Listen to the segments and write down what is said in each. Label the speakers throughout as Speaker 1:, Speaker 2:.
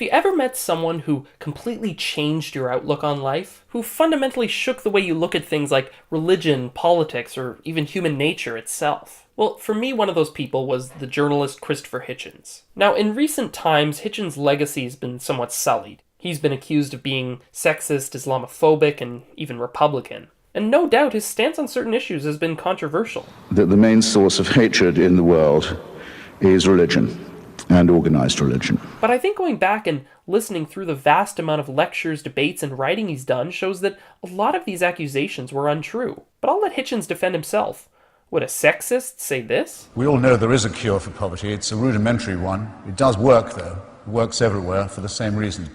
Speaker 1: Have you ever met someone who completely changed your outlook on life? Who fundamentally shook the way you look at things like religion, politics, or even human nature itself? Well, for me, one of those people was the journalist Christopher Hitchens. Now, in recent times, Hitchens' legacy has been somewhat sullied. He's been accused of being sexist, Islamophobic, and even Republican. And no doubt his stance on certain issues has been controversial.
Speaker 2: That the main source of hatred in the world is religion, and organized religion.
Speaker 1: But I think going back and listening through the vast amount of lectures, debates, and writing he's done shows that a lot of these accusations were untrue. But I'll let Hitchens defend himself. Would a sexist say this?
Speaker 3: We all know there is a cure for poverty. It's a rudimentary one. It does work, though. It works everywhere for the same reason.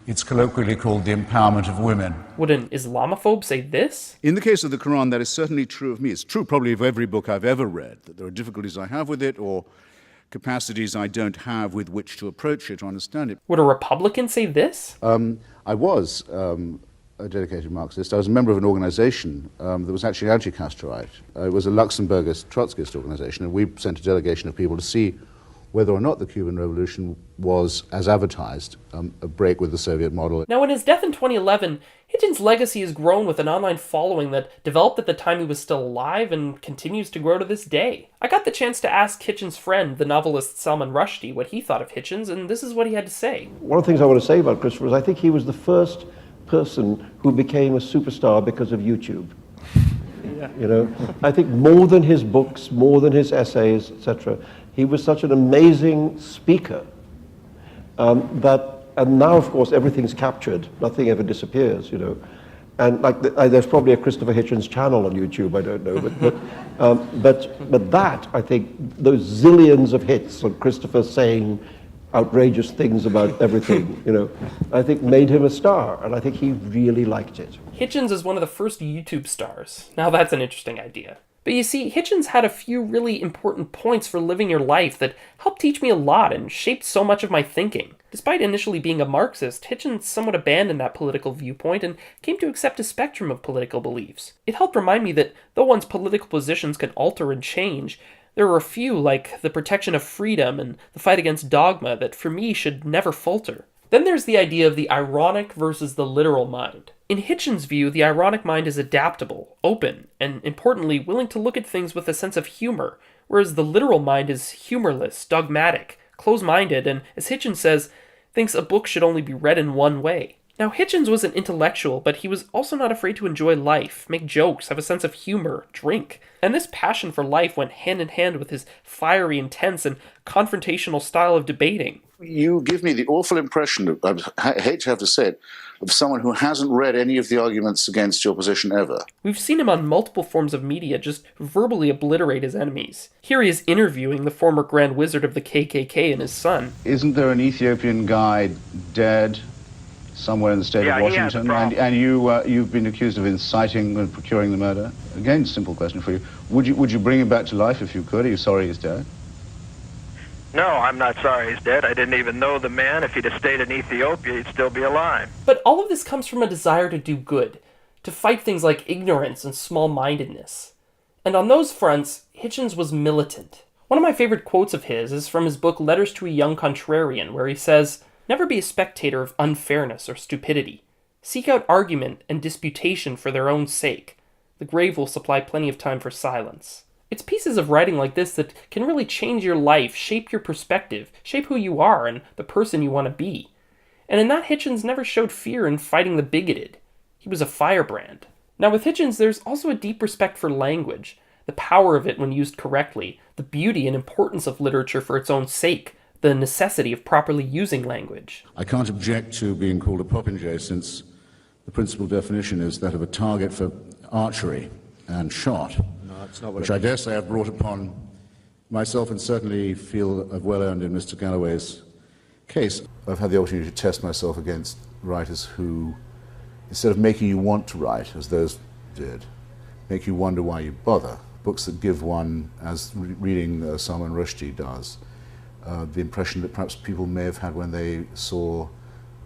Speaker 3: It's colloquially called the empowerment of women.
Speaker 1: Would an Islamophobe say this?
Speaker 2: In the case of the Quran, that is certainly true of me. It's true probably of every book I've ever read, that there are difficulties I have with it or capacities I don't have with which to approach it or understand it.
Speaker 1: Would a Republican say this?
Speaker 2: I was a dedicated Marxist. I was a member of an organization that was actually anti-Castroite. It was a Luxembourgist Trotskyist organization, and we sent a delegation of people to see whether or not the Cuban Revolution was, as advertised, a break with the Soviet model.
Speaker 1: Now, in his death in 2011, Hitchens' legacy has grown with an online following that developed at the time he was still alive and continues to grow to this day. I got the chance to ask Hitchens' friend, the novelist Salman Rushdie, what he thought of Hitchens, and this is what he had to say.
Speaker 4: One of the things I want to say about Christopher is I think he was the first person who became a superstar because of YouTube. You know, I think more than his books, more than his essays, etc., he was such an amazing speaker and now, of course, everything's captured. Nothing ever disappears, you know. And like there's probably a Christopher Hitchens channel on YouTube. I don't know, but that, I think, those zillions of hits on Christopher saying outrageous things about everything, you know, I think made him a star, and I think he really liked it.
Speaker 1: Hitchens is one of the first YouTube stars. Now that's an interesting idea. But you see, Hitchens had a few really important points for living your life that helped teach me a lot and shaped so much of my thinking. Despite initially being a Marxist, Hitchens somewhat abandoned that political viewpoint and came to accept a spectrum of political beliefs. It helped remind me that though one's political positions can alter and change, there are a few, like the protection of freedom and the fight against dogma, that for me should never falter. Then there's the idea of the ironic versus the literal mind. In Hitchens' view, the ironic mind is adaptable, open, and importantly, willing to look at things with a sense of humor, whereas the literal mind is humorless, dogmatic, close-minded, and, as Hitchens says, thinks a book should only be read in one way. Now, Hitchens was an intellectual, but he was also not afraid to enjoy life, make jokes, have a sense of humor, drink. And this passion for life went hand in hand with his fiery, intense, and confrontational style of debating.
Speaker 2: You give me the awful impression, I hate to have to say it, of someone who hasn't read any of the arguments against your position ever.
Speaker 1: We've seen him on multiple forms of media just verbally obliterate his enemies. Here he is interviewing the former Grand Wizard of the KKK and his son.
Speaker 2: Isn't there an Ethiopian guy dead somewhere in the state of Washington? And you've been accused of inciting and procuring the murder? Again, simple question for you. Would you bring him back to life if you could? Are you sorry he's dead?
Speaker 5: No, I'm not sorry he's dead. I didn't even know the man. If he'd have stayed in Ethiopia, he'd still be alive.
Speaker 1: But all of this comes from a desire to do good, to fight things like ignorance and small-mindedness. And on those fronts, Hitchens was militant. One of my favorite quotes of his is from his book Letters to a Young Contrarian, where he says, "Never be a spectator of unfairness or stupidity. Seek out argument and disputation for their own sake. The grave will supply plenty of time for silence." It's pieces of writing like this that can really change your life, shape your perspective, shape who you are and the person you want to be. And in that, Hitchens never showed fear in fighting the bigoted. He was a firebrand. Now with Hitchens, there's also a deep respect for language, the power of it when used correctly, the beauty and importance of literature for its own sake, the necessity of properly using language.
Speaker 2: I can't object to being called a popinjay since the principal definition is that of a target for archery and shot. Which I dare say I've brought upon myself and certainly feel I've well earned in Mr. Galloway's case. I've had the opportunity to test myself against writers who, instead of making you want to write, as those did, make you wonder why you bother. Books that give one, as reading Salman Rushdie does, the impression that perhaps people may have had when they saw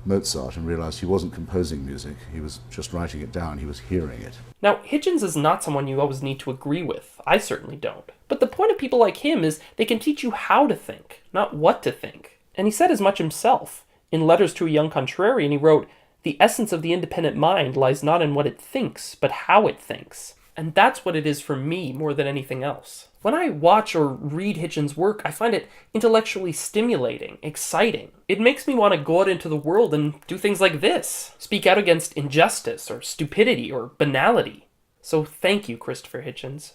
Speaker 2: Mozart and realized he wasn't composing music, he was just writing it down, he was hearing it.
Speaker 1: Now, Hitchens is not someone you always need to agree with. I certainly don't. But the point of people like him is they can teach you how to think, not what to think. And he said as much himself. In Letters to a Young Contrarian, he wrote, "The essence of the independent mind lies not in what it thinks, but how it thinks." And that's what it is for me more than anything else. When I watch or read Hitchens' work, I find it intellectually stimulating, exciting. It makes me want to go out into the world and do things like this. Speak out against injustice or stupidity or banality. So thank you, Christopher Hitchens.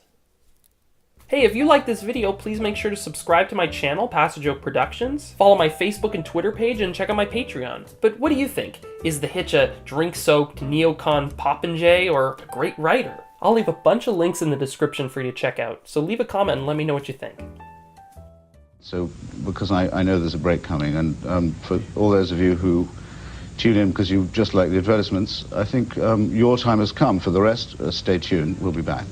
Speaker 1: Hey, if you like this video, please make sure to subscribe to my channel, Passailaigue Productions, follow my Facebook and Twitter page, and check out my Patreon. But what do you think? Is the Hitch a drink-soaked neocon popinjay or a great writer? I'll leave a bunch of links in the description for you to check out, so leave a comment and let me know what you think.
Speaker 2: So, because I know there's a break coming, and for all those of you who tune in because you just like the advertisements, I think your time has come. For the rest, stay tuned. We'll be back.